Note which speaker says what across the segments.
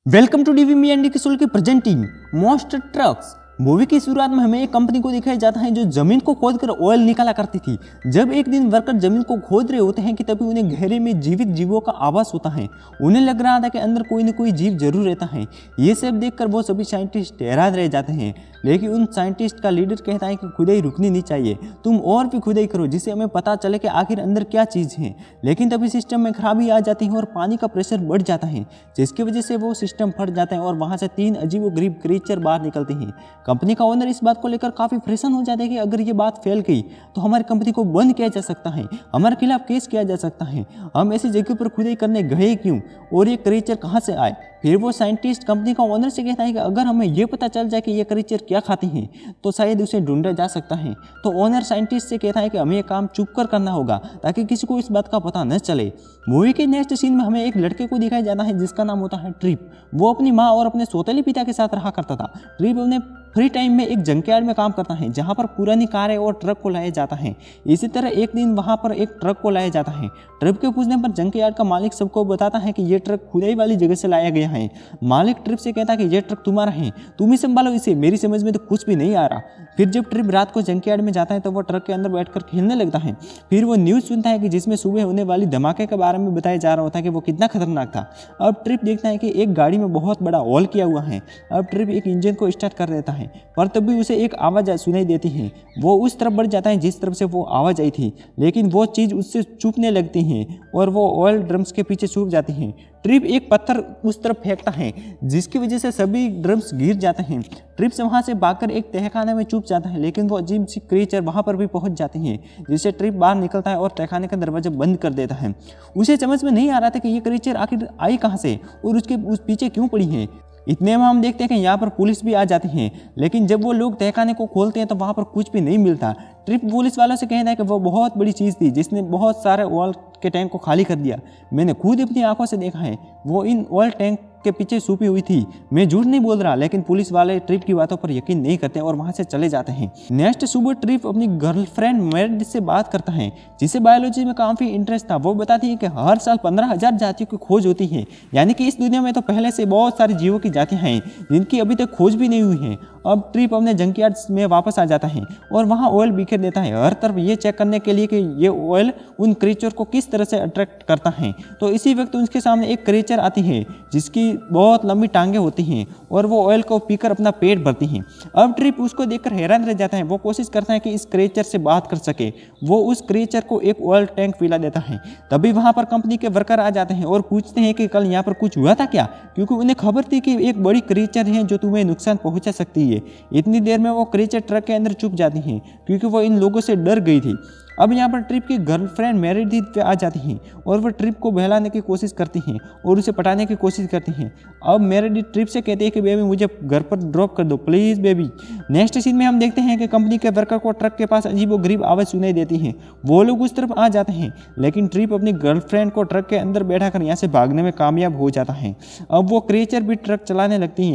Speaker 1: Welcome to डीवीमी and किशोर की presenting most trucks. Movie की शुरुआत में हमें एक कंपनी को दिखाया जाता है जो जमीन को खोद कर ऑयल निकाला करती थी। जब एक दिन वर्कर जमीन को खोद रहे होते हैं कि तभी उन्हें गहरे में जीवित जीवों का आवाज होता है। उन्हें लग रहा था कि अंदर कोई न कोई जीव जरूर रहता है। ये सब देखकर वो सभी साइंटिस्ट हैरान रह जाते हैं, लेकिन उन साइंटिस्ट का लीडर कहता है कि खुदाई रुकनी नहीं चाहिए, तुम और भी खुदाई करो जिससे हमें पता चले कि आखिर अंदर क्या चीज़ है। लेकिन तभी सिस्टम में खराबी आ जाती है और पानी का प्रेशर बढ़ जाता है, जिसकी वजह से वो सिस्टम फट जाता है और वहाँ से 3 अजीबोगरीब क्रीचर बाहर निकलते हैं। कंपनी का ओनर इस बात को लेकर काफ़ी परेशान हो जाता है कि अगर ये बात फैल गई तो हमारी कंपनी को बंद किया जा सकता है, हमारे खिलाफ केस किया जा सकता है। हम ऐसी जगह पर खुदाई करने गए क्यों और ये क्रीचर कहाँ से आए। फिर वो साइंटिस्ट कंपनी का ओनर से कहता है कि अगर हमें ये पता चल जाए कि ये क्रीचर क्या खाती हैं तो शायद उसे ढूंढा जा सकता है। तो ओनर साइंटिस्ट से कहता है कि हमें ये काम चुप कर करना होगा ताकि किसी को इस बात का पता न चले। मूवी के नेक्स्ट सीन में हमें एक लड़के को दिखाया जाता है जिसका नाम होता है ट्रिप। वो अपनी माँ और अपने सौतेले पिता के साथ रहा करता था। ट्रिप अपने फ्री टाइम में एक जंकयार्ड में काम करता है जहाँ पर पुरानी कारें और ट्रक को लाया जाता है। इसी तरह एक दिन वहाँ पर एक ट्रक को लाया जाता है। ट्रिप के पूछने पर जंकयार्ड का मालिक सबको बताता है कि ये ट्रक खुदाई वाली जगह से लाया गया है। मालिक ट्रिप से कहता है कि ये ट्रक तुम्हारा है, तुम ही संभालो इसे, मेरी समझ में तो कुछ भी नहीं आ रहा। फिर जब ट्रिप रात को जंकयार्ड में जाता है तो वो ट्रक के अंदर बैठकर खेलने लगता है। फिर वो न्यूज़ सुनता है कि जिसमें सुबह होने वाली धमाके के बारे में बताया जा रहा होता है कि वो कितना खतरनाक था। अब ट्रिप देखता है कि एक गाड़ी में बहुत बड़ा होल किया हुआ है। अब ट्रिप एक इंजन को स्टार्ट कर देता है, पर तभी उसे एक आवाज़ सुनाई देती है। वो उस तरफ बढ़ जाता है जिस तरफ से वो आवाज़ आई थी, लेकिन वो चीज़ उससे चुपने लगती है और वो ऑयल ड्रम्स के पीछे छुप जाती हैं। ट्रिप एक पत्थर उस तरफ फेंकता है जिसकी वजह से सभी ड्रम्स गिर जाते हैं। ट्रिप से वहाँ से भागकर एक तहखाने में छुप जाता है, लेकिन वो अजीब सी क्रीचर वहाँ पर भी पहुँच जाती हैं, जिससे ट्रिप बाहर निकलता है और तहखाने का दरवाजा बंद कर देता है। उसे समझ में नहीं आ रहा था कि ये क्रीचर आखिर आई कहाँ से और उसके पीछे क्यों पड़ी है। इतने में हम देखते हैं कि यहाँ पर पुलिस भी आ जाती है, लेकिन जब वो लोग तहखाने को खोलते हैं तो वहाँ पर कुछ भी नहीं मिलता। ट्रिप पुलिस वालों से कहता है कि वो बहुत बड़ी चीज़ थी जिसने बहुत सारे ऑयल के टैंक को खाली कर दिया। मैंने खुद अपनी आंखों से देखा है, वो इन ऑयल टैंक के पीछे छुपी हुई थी। मैं झूठ नहीं बोल रहा, लेकिन पुलिस वाले ट्रिप की बातों पर यकीन नहीं करते और वहाँ से चले जाते हैं। नेक्स्ट सुबह ट्रिप अपनी गर्लफ्रेंड मेरिड से बात करता है जिसे बायोलॉजी में काफ़ी इंटरेस्ट था। वो बताती है कि हर साल 15,000 जातियों की खोज होती है, यानी कि इस दुनिया में तो पहले से बहुत सारी जीवों की जातियाँ हैं जिनकी अभी तक खोज भी नहीं हुई है। अब ट्रिप अपने जंकयार्ड में वापस आ जाता है और वहाँ ऑयल बिखेर देता है, हर तरफ ये चेक करने के लिए कि ये ऑयल उन क्रीचर को किस तरह से अट्रैक्ट करता है। तो इसी वक्त उसके सामने एक क्रीचर आती है जिसकी बहुत लंबी टांगें होती हैं और वो ऑयल को पीकर अपना पेट भरती हैं। अब ट्रिप उसको देखकर हैरान रह जाता है। वो कोशिश करता है कि इस क्रीचर से बात कर सके। वो उस क्रीचर को एक ऑयल टैंक पिला देता है। तभी वहाँ पर कंपनी के वर्कर आ जाते हैं और पूछते हैं कि कल यहाँ पर कुछ हुआ था क्या, क्योंकि उन्हें खबर थी कि एक बड़ी क्रीचर है जो तुम्हें नुकसान पहुँचा सकती है। इतनी देर में वो क्रीचर ट्रक के अंदर छुप जाती हैं क्योंकि वो इन लोगों से डर गई थी। अब यहाँ पर ट्रिप की गर्लफ्रेंड मेरिडिथ आ जाती हैं और वो ट्रिप को बहलाने की कोशिश करती हैं और उसे पटाने की कोशिश करती हैं। अब मेरिडिथ ट्रिप से कहती है कि बेबी मुझे घर पर ड्रॉप कर दो प्लीज़ बेबी। नेक्स्ट सीन में हम देखते हैं कि कंपनी के वर्कर को ट्रक के पास अजीबोगरीब आवाज़ सुनाई देती है। वो लोग उस तरफ आ जाते हैं, लेकिन ट्रिप अपनी गर्लफ्रेंड को ट्रक के अंदर बैठा कर यहाँ से भागने में कामयाब हो जाता है। अब वो क्रीचर भी ट्रक चलाने लगती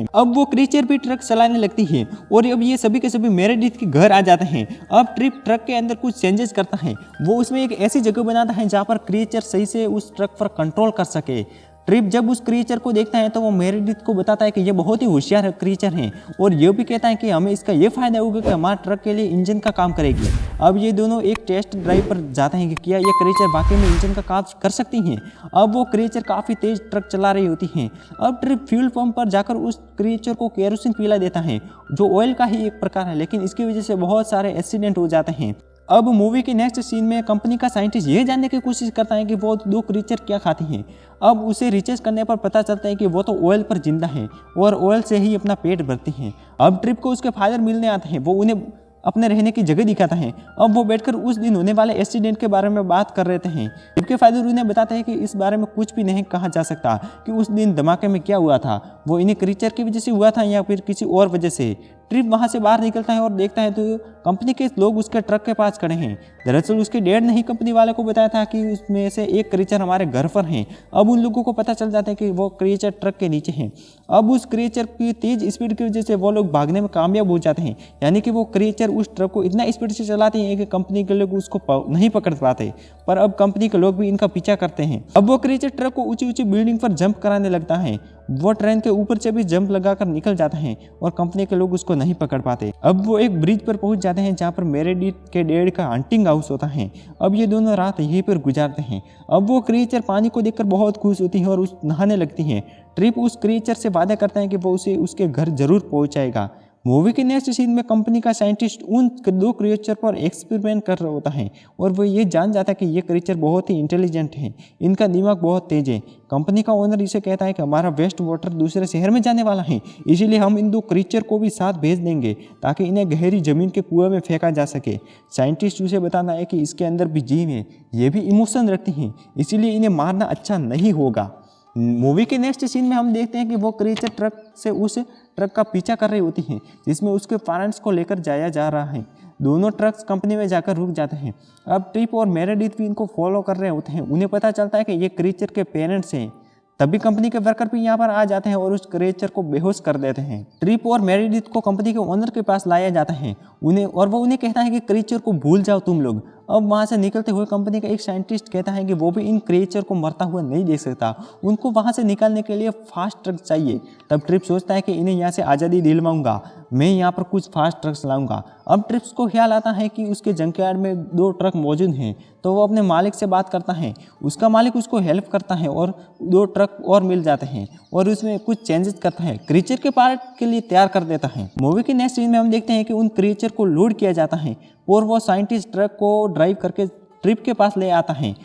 Speaker 1: है और अब ये सभी के सभी मेरिडिथ के घर आ जाते हैं। अब ट्रिप ट्रक के अंदर कुछ चेंजेस करता है। वो उसमें एक ऐसी जगह बनाता है जहाँ पर क्रीचर सही से उस ट्रक पर कंट्रोल कर सके। ट्रिप जब उस क्रीचर को देखता है तो वो मेरिडिथ को बताता है कि ये बहुत ही होशियार क्रीचर है और ये भी कहता है कि हमें इसका ये फायदा होगा कि हमारे ट्रक के लिए इंजन का काम करेगी। अब ये दोनों एक टेस्ट ड्राइव पर जाते हैं कि क्या ये क्रीचर वाकई में इंजन का काम कर सकती हैं। अब वो क्रीचर काफ़ी तेज ट्रक चला रही होती हैं। अब ट्रिप फ्यूल पंप पर जाकर उस क्रीचर को केरोसिन पिला देता है जो ऑयल का ही एक प्रकार है, लेकिन इसकी वजह से बहुत सारे एक्सीडेंट हो जाते हैं। अब मूवी के नेक्स्ट सीन में कंपनी का साइंटिस्ट ये जानने की कोशिश करता है कि वो 2 क्रीचर क्या खाती हैं। अब उसे रिसर्च करने पर पता चलता है कि वो तो ऑयल पर जिंदा है और ऑयल से ही अपना पेट भरती हैं। अब ट्रिप को उसके फादर मिलने आते हैं। वो उन्हें अपने रहने की जगह दिखाता है। अब वो बैठकर उस दिन होने वाले एक्सीडेंट के बारे में बात कर रहे हैं। ट्रिप के फादर उन्हें बताते हैं कि इस बारे में कुछ भी नहीं कहा जा सकता कि उस दिन धमाके में क्या हुआ था, वो इन्हीं क्रीचर की वजह से हुआ था या फिर किसी और वजह से। ट्रिप वहाँ से बाहर निकलता है और देखता है तो कंपनी के लोग उसके ट्रक के पास खड़े हैं। दरअसल उसके डैड ने ही कंपनी वाले को बताया था कि उसमें से एक क्रीचर हमारे घर पर हैं। अब उन लोगों को पता चल जाता है कि वो क्रीचर ट्रक के नीचे हैं। अब उस क्रीचर की तेज स्पीड की वजह से वो लोग भागने में कामयाब हो जाते हैं, यानी कि वो क्रीचर उस ट्रक को इतना स्पीड से चलाते हैं कि कंपनी के लोग उसको नहीं पकड़ पाते, पर अब कंपनी के लोग भी इनका पीछा करते हैं। अब वो क्रीचर ट्रक को ऊंची ऊंची बिल्डिंग पर जंप कराने लगता है वो ट्रेन के ऊपर से भी जंप लगाकर निकल जाता है और कंपनी के लोग उसको नहीं पकड़ पाते। अब वो एक ब्रिज पर पहुंच जाते हैं जहाँ पर मेरेडिथ के डैड का हंटिंग हाउस होता है। अब ये दोनों रात यहीं पर गुजारते हैं। अब वो क्रिएचर पानी को देखकर बहुत खुश होती है और उस नहाने लगती है। ट्रिप उस क्रिएचर से वादा करता है कि वो उसे उसके घर जरूर पहुंचाएगा। मूवी के नेक्स्ट सीन में कंपनी का साइंटिस्ट उन दो क्रिएचर पर एक्सपेरिमेंट कर रहा होता है और वो ये जान जाता है कि ये क्रिएचर बहुत ही इंटेलिजेंट है, इनका दिमाग बहुत तेज है। कंपनी का ओनर इसे कहता है कि हमारा वेस्ट वाटर दूसरे शहर में जाने वाला है, इसीलिए हम इन दो क्रिएचर को भी साथ भेज देंगे ताकि इन्हें गहरी जमीन के कुएं में फेंका जा सके। साइंटिस्ट उसे बताना है कि इसके अंदर भी जीव है, ये भी इमोशन रखती हैं, इसीलिए इन्हें मारना अच्छा नहीं होगा। मूवी के नेक्स्ट सीन में हम देखते हैं कि वो क्रिएचर ट्रक से उस ट्रक का पीछा कर रही होती हैं जिसमें उसके पेरेंट्स को लेकर जाया जा रहा है। दोनों ट्रक्स कंपनी में जाकर रुक जाते हैं। अब ट्रिप और मेरेडिथ भी इनको फॉलो कर रहे होते हैं। उन्हें पता चलता है कि ये क्रिएचर के पेरेंट्स हैं। तभी कंपनी के वर्कर भी यहाँ पर आ जाते हैं और उस क्रिएचर को बेहोश कर देते हैं। ट्रिप और मेरेडिथ को कंपनी के ओनर के पास लाया जाता है वो उन्हें कहता है कि क्रिएचर को भूल जाओ तुम लोग। अब वहाँ से निकलते हुए कंपनी का एक साइंटिस्ट कहता है कि वो भी इन क्रिएचर को मरता हुआ नहीं देख सकता, उनको वहाँ से निकालने के लिए फास्ट ट्रक चाहिए। तब ट्रिप सोचता है कि इन्हें यहाँ से आज़ादी दिलवाऊंगा, मैं यहाँ पर कुछ फास्ट ट्रक्स लाऊंगा। अब ट्रिप्स को ख्याल आता है कि उसके जंकयार्ड में 2 ट्रक मौजूद हैं, तो वो अपने मालिक से बात करता है। उसका मालिक उसको हेल्प करता है और 2 ट्रक और मिल जाते हैं और उसमें कुछ चेंजेस करता है, क्रिएचर के पार्ट के लिए तैयार कर देता है। मूवी के नेक्स्ट सीन में हम देखते हैं कि उन क्रिएचर को लोड किया जाता है और वो साइंटिस्ट ट्रक को ड्राइव करके ट्रिप के पास ले आता है।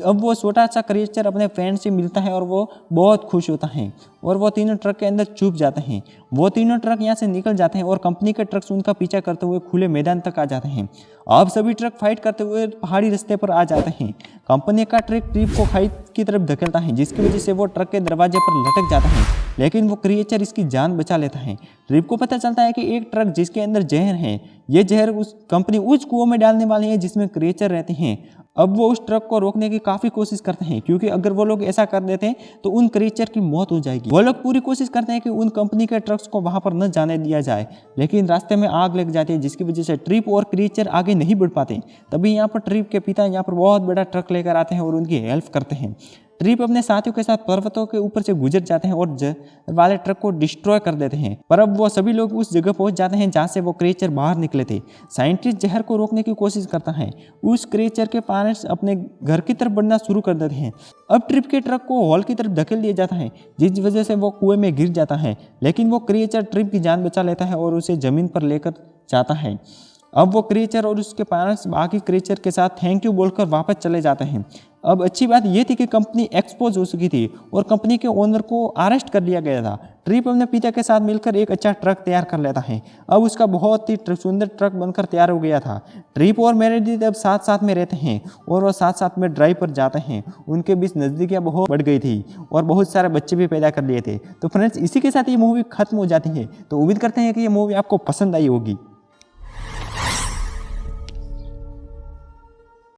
Speaker 1: अब वो छोटा सा क्रिएचर अपने फ्रेंड से मिलता है और वो बहुत खुश होता है और वो तीनों ट्रक के अंदर छुप जाते हैं। वो तीनों ट्रक यहाँ से निकल जाते हैं और कंपनी के ट्रक्स उनका पीछा करते हुए खुले मैदान तक आ जाते हैं। अब सभी ट्रक फाइट करते हुए पहाड़ी रास्ते पर आ जाते हैं। कंपनी का ट्रक ट्रिप को खाई की तरफ धकेलता है जिसकी वजह से वो ट्रक के दरवाजे पर लटक जाता है, लेकिन वो क्रिएचर इसकी जान बचा लेता है। ट्रिप को पता चलता है कि एक ट्रक जिसके अंदर जहर है, ये जहर उस कंपनी उस कुओं में डालने वाली है जिसमें क्रिएचर रहते हैं। अब वो उस ट्रक को रोकने की काफ़ी कोशिश करते हैं क्योंकि अगर वो लोग ऐसा कर देते हैं तो उन क्रिएचर की मौत हो जाएगी। वो लोग पूरी कोशिश करते हैं कि उन कंपनी के ट्रक्स को वहाँ पर न जाने दिया जाए, लेकिन रास्ते में आग लग जाती है जिसकी वजह से ट्रिप और क्रिएचर आगे नहीं बढ़ पाते। तभी यहाँ पर ट्रिप के पिता यहाँ पर बहुत बड़ा ट्रक लेकर आते हैं और उनकी हेल्प करते हैं। ट्रिप अपने साथियों के साथ पर्वतों के ऊपर से गुजर जाते हैं और वाले ट्रक को डिस्ट्रॉय कर देते हैं, पर अब वो सभी लोग उस जगह पहुंच जाते हैं जहां से वो क्रिएचर बाहर निकले थे। साइंटिस्ट जहर को रोकने की कोशिश करता है। उस क्रिएचर के पेरेंट्स अपने घर की तरफ बढ़ना शुरू कर देते हैं। अब ट्रिप के ट्रक को हॉल की तरफ धकेल दिया जाता है जिस वजह से वो कुएं में गिर जाता है, लेकिन वो क्रिएचर ट्रिप की जान बचा लेता है और उसे जमीन पर लेकर जाता है। अब वो क्रिएचर और उसके पेरेंट्स बाकी क्रिएचर के साथ थैंक यू बोलकर वापस चले जाते हैं। अब अच्छी बात यह थी कि कंपनी एक्सपोज हो चुकी थी और कंपनी के ओनर को अरेस्ट कर लिया गया था। ट्रिप अपने पिता के साथ मिलकर एक अच्छा ट्रक तैयार कर लेता है। अब उसका बहुत ही सुंदर ट्रक बनकर तैयार हो गया था। ट्रिप और मेरेडिथ अब साथ साथ में रहते हैं और वो साथ साथ में ड्राइव पर जाते हैं। उनके बीच नज़दीकियाँ बहुत बढ़ गई थी और बहुत सारे बच्चे भी पैदा कर लिए थे। तो फ्रेंड्स, इसी के साथ ये मूवी खत्म हो जाती है। तो उम्मीद करते हैं कि ये मूवी आपको पसंद आई होगी।